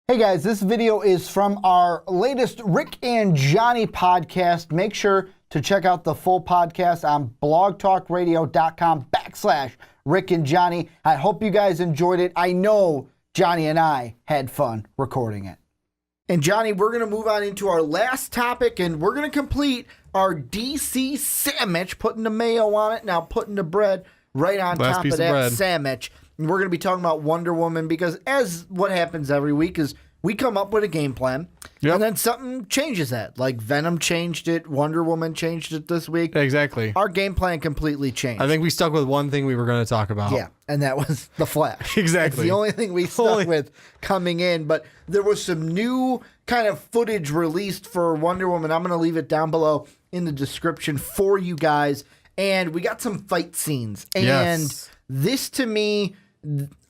Hey guys, this video is from our latest Rick and Johnny podcast. Make sure to check out the full podcast on blogtalkradio.com/Rick and Johnny. I hope you guys enjoyed it. I know Johnny and I had fun recording it. And Johnny, we're going to move on into our last topic, and we're going to complete our DC sandwich, putting the mayo on it, now putting the bread right on top of that sandwich. And we're going to be talking about Wonder Woman because, as what happens every week, is we come up with a game plan, and then something changes that. Like Venom changed it, Wonder Woman changed it this week. Exactly. Our game plan completely changed. I think we stuck with one thing we were going to talk about. Yeah, and that was The Flash. Exactly. It's the only thing we stuck with coming in, but there was some new kind of footage released for Wonder Woman. I'm going to leave it down below in the description for you guys. And we got some fight scenes. And this, to me,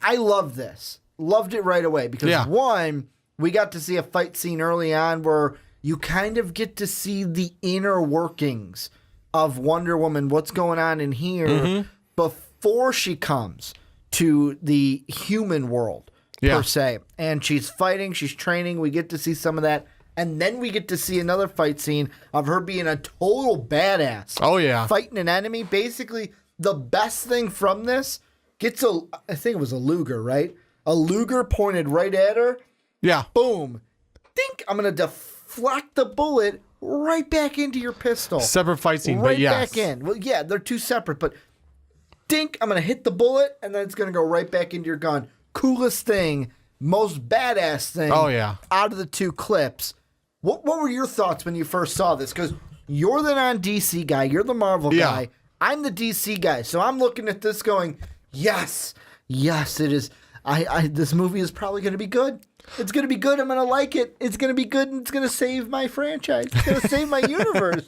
I love this. Loved it right away because, one, we got to see a fight scene early on where you kind of get to see the inner workings of Wonder Woman, what's going on in here before she comes to the human world, per se. And she's fighting, she's training. We get to see some of that. And then we get to see another fight scene of her being a total badass. Oh, yeah. Fighting an enemy. Basically, the best thing from this gets I think it was a Luger, right? A Luger pointed right at her. Yeah. Boom. Think I'm going to deflect the bullet right back into your pistol. Separate fight scene, right but yes. back in. Well, yeah, they're two separate, but dink, I'm going to hit the bullet, and then it's going to go right back into your gun. Coolest thing, most badass thing out of the two clips. What were your thoughts when you first saw this? Because you're the non-DC guy. You're the Marvel guy. I'm the DC guy. So I'm looking at this going, yes, it is. This movie is probably going to be good. It's going to be good. I'm going to like it. It's going to be good, and it's going to save my franchise. It's going to save my universe.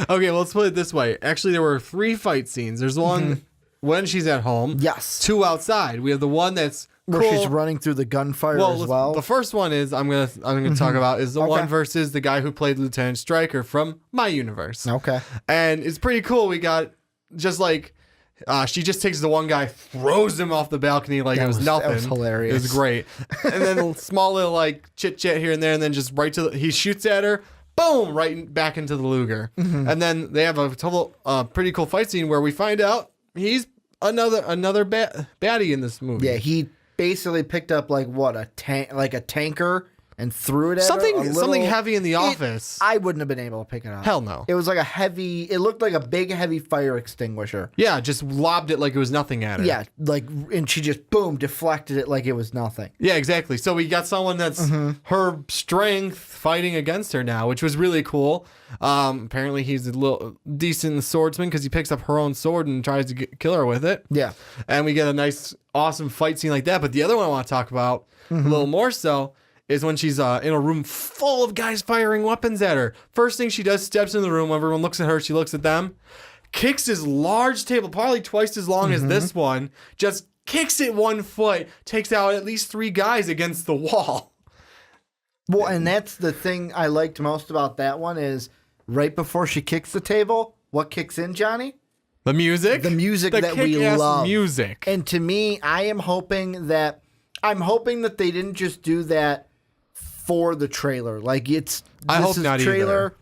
Okay, well, let's put it this way. Actually, there were 3 fight scenes. There's one when she's at home. Yes. 2 outside. We have the one that's where she's running through the gunfire as well. The first one is I'm gonna talk about is the one versus the guy who played Lieutenant Stryker from my universe. Okay. And it's pretty cool. We got just like she just takes the one guy, throws him off the balcony like it was nothing. That was hilarious. It was great. And then a small little like chit chat here and there, and then just right to he shoots at her. Boom! Right back into the Luger. And then they have a total pretty cool fight scene where we find out he's another baddie in this movie. Yeah, he basically picked up like what a tanker and threw it at something heavy in the office. I wouldn't have been able to pick it up. Hell no. It was like it looked like a big heavy fire extinguisher. Yeah, just lobbed it like it was nothing at her. Yeah, and she just boom deflected it like it was nothing. Yeah, exactly. So we got someone that's her strength fighting against her now, which was really cool. Apparently he's a little decent swordsman because he picks up her own sword and tries to kill her with it. Yeah. And we get a nice, awesome fight scene like that. But the other one I want to talk about a little more so is when she's in a room full of guys firing weapons at her. First thing she does, steps in the room. Everyone looks at her. She looks at them. Kicks this large table, probably twice as long as this one. Just kicks it 1 foot. Takes out at least 3 guys against the wall. Well, and that's the thing I liked most about that one is right before she kicks the table, what kicks in, Johnny? The music? The music that we love. Music. And to me, I'm hoping that they didn't just do that for the trailer. Like I hope not either.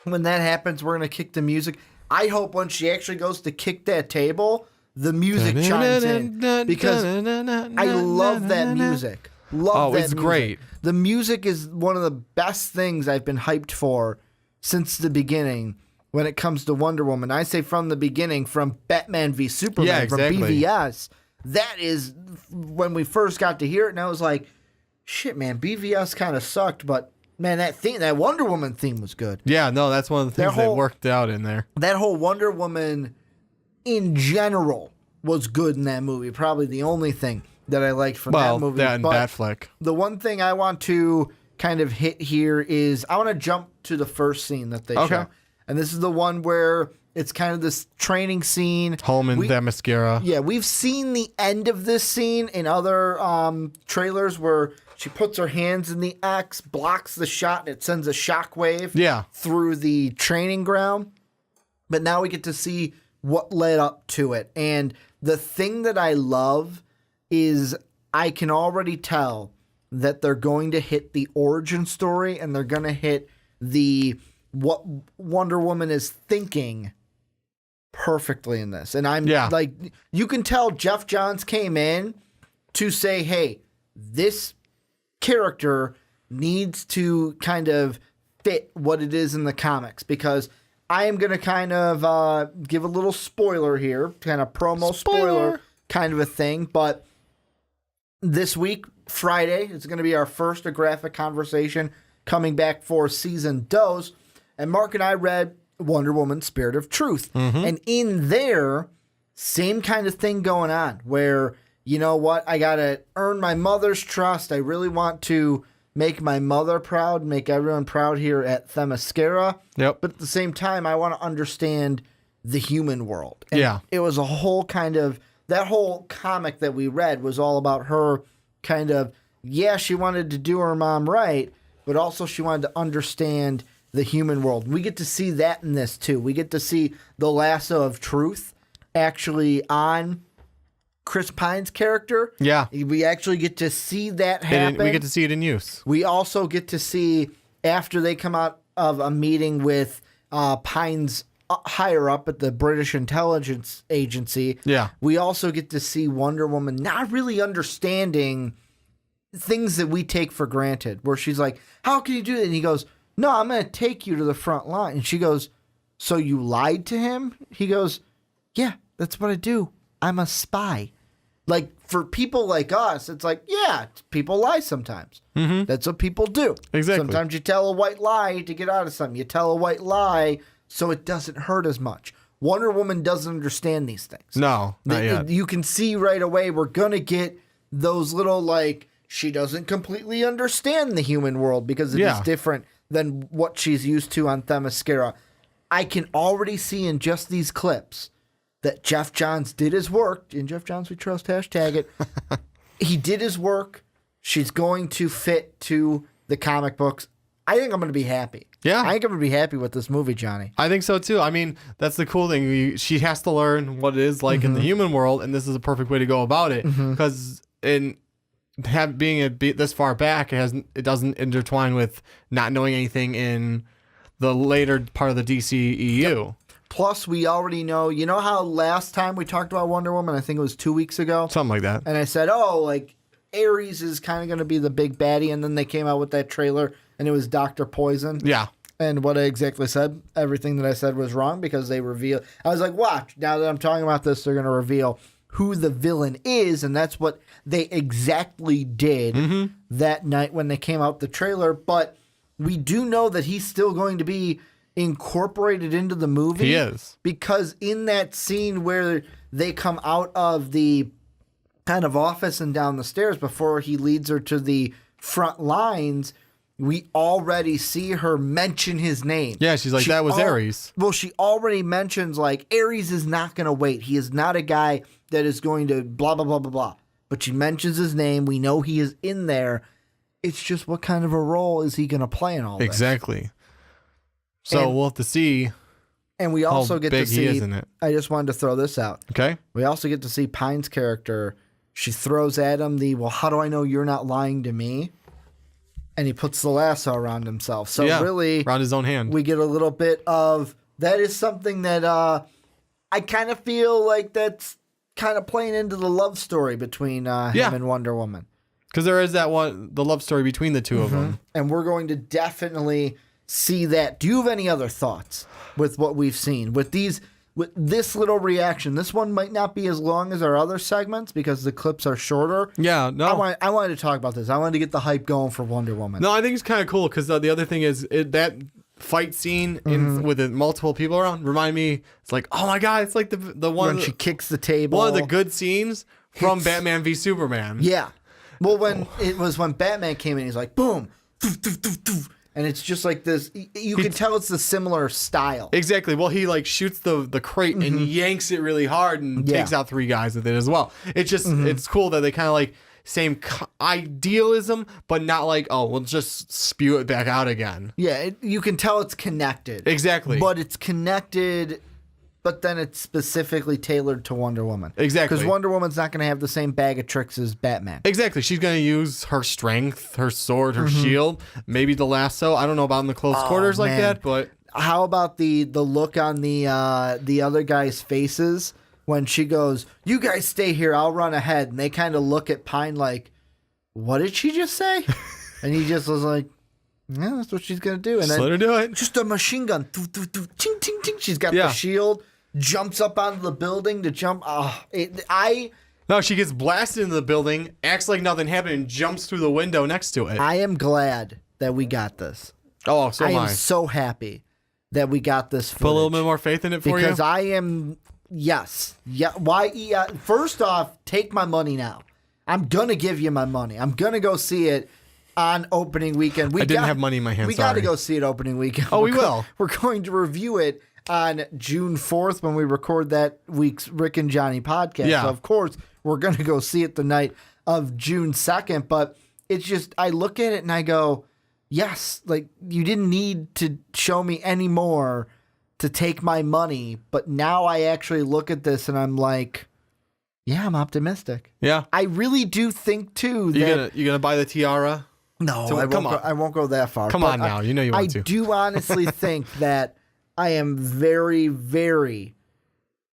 When that happens, we're going to kick the music. I hope when she actually goes to kick that table, the music chimes in because I love that music. It's great. The music is one of the best things I've been hyped for since the beginning when it comes to Wonder Woman. I say from the beginning, from Batman v Superman, from BVS. That is when we first got to hear it, and I was like, shit, man, BVS kind of sucked, but man, that Wonder Woman theme was good. Yeah, no, that's one of the things that worked out in there. That whole Wonder Woman in general was good in that movie. Probably the only thing that I liked from that movie. That and Batfleck. The one thing I want to kind of hit here is I want to jump to the first scene that they show. And this is the one where it's kind of this training scene. Home in Themyscira. Yeah, we've seen the end of this scene in other trailers where she puts her hands in the X, blocks the shot, and it sends a shockwave through the training ground. But now we get to see what led up to it. And the thing that I love is I can already tell that they're going to hit the origin story and they're going to hit what Wonder Woman is thinking perfectly in this. And I'm like, you can tell Jeff Johns came in to say, hey, this character needs to kind of fit what it is in the comics, because I am going to kind of give a little spoiler here, kind of promo spoiler kind of a thing. But this week, Friday, it's going to be our first graphic conversation coming back for season dose. And Mark and I read Wonder Woman Spirit of Truth. And in there, same kind of thing going on where, you know what, I got to earn my mother's trust. I really want to make my mother proud, make everyone proud here at Themyscira. Yep. But at the same time, I want to understand the human world. And it was a whole kind of, that whole comic that we read was all about her kind of, she wanted to do her mom right, but also she wanted to understand the human world. We get to see that in this too. We get to see the lasso of truth actually on Chris Pine's character. Yeah. We actually get to see that happen. We get to see it in use. We also get to see, after they come out of a meeting with Pine's higher up at the British Intelligence Agency, we also get to see Wonder Woman not really understanding things that we take for granted, where she's like, how can you do that? And he goes, no, I'm going to take you to the front line. And she goes, so you lied to him? He goes, yeah, that's what I do. I'm a spy. Like, for people like us, it's like, people lie sometimes. That's what people do. Exactly. Sometimes you tell a white lie to get out of something. You tell a white lie so it doesn't hurt as much. Wonder Woman doesn't understand these things. No, not yet. You can see right away we're going to get those little, like, she doesn't completely understand the human world because it is different than what she's used to on Themyscira. I can already see in just these clips that Jeff Johns did his work. In Jeff Johns we trust, hashtag it. He did his work. She's going to fit to the comic books. I think I'm going to be happy. Yeah. I think I'm going to be happy with this movie, Johnny. I think so too. I mean, that's the cool thing. She has to learn what it is like in the human world, and this is a perfect way to go about it. Because being this far back, it doesn't intertwine with not knowing anything in the later part of the DCEU. Yep. Plus, we already know, you know how last time we talked about Wonder Woman, I think it was 2 weeks ago? Something like that. And I said, Ares is kind of going to be the big baddie, and then they came out with that trailer, and it was Dr. Poison. Yeah. And what I exactly said, everything that I said was wrong, because they reveal. I was like, watch, now that I'm talking about this, they're going to reveal who the villain is, and that's what they exactly did that night when they came out the trailer. But we do know that he's still going to be incorporated into the movie. He is. Because in that scene where they come out of the kind of office and down the stairs before he leads her to the front lines, we already see her mention his name. Yeah, she's like, that was Ares. Well, she already mentions, like, Ares is not going to wait. He is not a guy that is going to blah, blah, blah, blah, blah. But she mentions his name. We know he is in there. It's just, what kind of a role is he going to play in all this? Exactly. So we'll have to see. And we also get to see. He is in it. I just wanted to throw this out. Okay. We also get to see Pine's character. She throws at him well, how do I know you're not lying to me? And he puts the lasso around himself. So really, around his own hand. We get a little bit of, that is something that I kind of feel like that's kind of playing into the love story between him and Wonder Woman. Because there is the love story between the two of them. And we're going to definitely see that. Do you have any other thoughts with what we've seen? With this little reaction? This one might not be as long as our other segments because the clips are shorter. Yeah, no. I wanted to talk about this. I wanted to get the hype going for Wonder Woman. No, I think it's kind of cool because the other thing is that fight scene with the multiple people around remind me, it's like, oh my God, it's like the one when she kicks the table. One of the good scenes from Batman v Superman. Yeah. Well, when Batman came in, he's like, boom, doof, doof, doof, doof. And it's just like this. You can tell it's the similar style. Exactly. Well, he like shoots the crate and yanks it really hard and takes out 3 guys with it as well. It's just it's cool that they kind of like same idealism, but not like, oh, we'll just spew it back out again. Yeah, you can tell it's connected. Exactly. But it's connected but then it's specifically tailored to Wonder Woman. Exactly. Because Wonder Woman's not going to have the same bag of tricks as Batman. Exactly. She's going to use her strength, her sword, her shield, maybe the lasso. I don't know about in the close quarters like that, but how about the look on the other guys' faces when she goes, "You guys stay here, I'll run ahead," and they kind of look at Pine like, "What did she just say?" And he just was like, "Yeah, that's what she's gonna do." And just let her do it. Just a machine gun, ting ting ting. She's got the shield, jumps up onto the building to jump. No, she gets blasted into the building, acts like nothing happened, and jumps through the window next to it. I am glad that we got this. Oh, so am I. I am so happy that we got this footage. Put a little bit more faith in it for you? Because I am, yes. Yeah. First off, take my money now. I'm going to give you my money. I'm going to go see it on opening weekend. I didn't have money in my hand, We got to go see it opening weekend. Oh, we will. We're going to review it on June 4th when we record that week's Rick and Johnny podcast. Yeah. So, of course, we're going to go see it the night of June 2nd. But it's just, I look at it and I go, yes, like you didn't need to show me any more to take my money. But now I actually look at this and I'm like, yeah, I'm optimistic. Yeah. I really do think too that you gonna buy the tiara? No, I won't go that far. Come on now, you know you want to. I do honestly think that I am very, very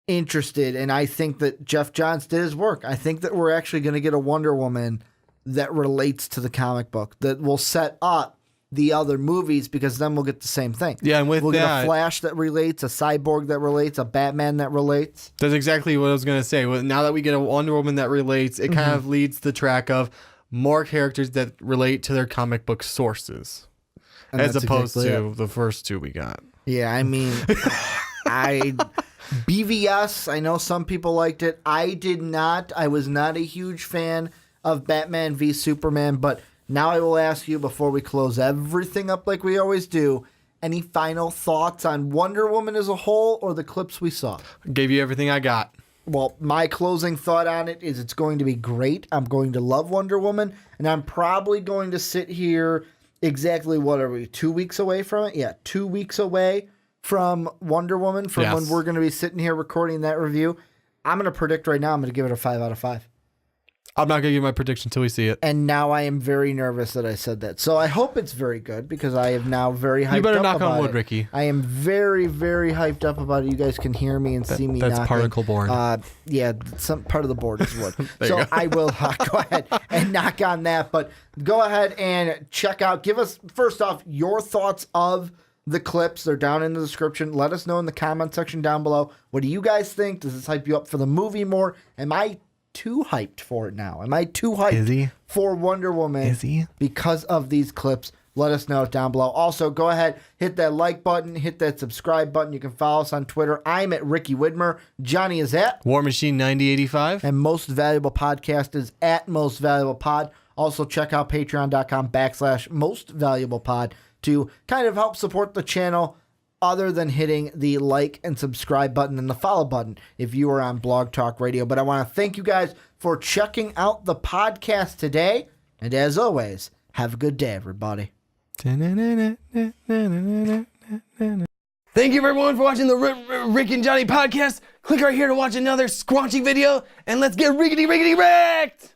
interested, and I think that Jeff Johns did his work. I think that we're actually going to get a Wonder Woman that relates to the comic book, that will set up the other movies, because then we'll get the same thing. Yeah, and with we'll that, get a Flash that relates, a Cyborg that relates, a Batman that relates. That's exactly what I was going to say. Now that we get a Wonder Woman that relates, it kind of leads the track of more characters that relate to their comic book sources, and as opposed to the first two we got. Yeah, I mean, BVS, I know some people liked it. I did not. I was not a huge fan of Batman v Superman, but now I will ask you, before we close everything up like we always do, any final thoughts on Wonder Woman as a whole or the clips we saw? Gave you everything I got. Well, my closing thought on it is it's going to be great. I'm going to love Wonder Woman, and I'm probably going to sit here exactly, what are we, 2 weeks away from it? Yeah, 2 weeks away from Wonder Woman, from when we're going to be sitting here recording that review. I'm going to predict right now, I'm going to give it a 5 out of 5. I'm not going to give my prediction until we see it. And now I am very nervous that I said that. So I hope it's very good, because I am now very hyped up. You better knock about on wood, it. Ricky. I am very, very hyped up about it. You guys can hear me and see me knocking. That's particle board. Yeah, some part of the board is wood. So I will go ahead and knock on that. But go ahead and check out. Give us, first off, your thoughts of the clips. They're down in the description. Let us know in the comment section down below. What do you guys think? Does this hype you up for the movie more? Am I too hyped for it now? Am I too hyped for Wonder Woman because of these clips? Let us know down below. Also, go ahead, hit that like button, hit that subscribe button. You can follow us on Twitter. I'm at Ricky Widmer. Johnny is at War Machine 9085. And Most Valuable Podcast is at Most Valuable Pod. Also, check out patreon.com/Most Valuable Pod to kind of help support the channel, other than hitting the like and subscribe button and the follow button if you are on Blog Talk Radio. But I want to thank you guys for checking out the podcast today. And as always, have a good day, everybody. Thank you, everyone, for watching the Rick and Johnny podcast. Click right here to watch another squanchy video, and let's get rickety wrecked!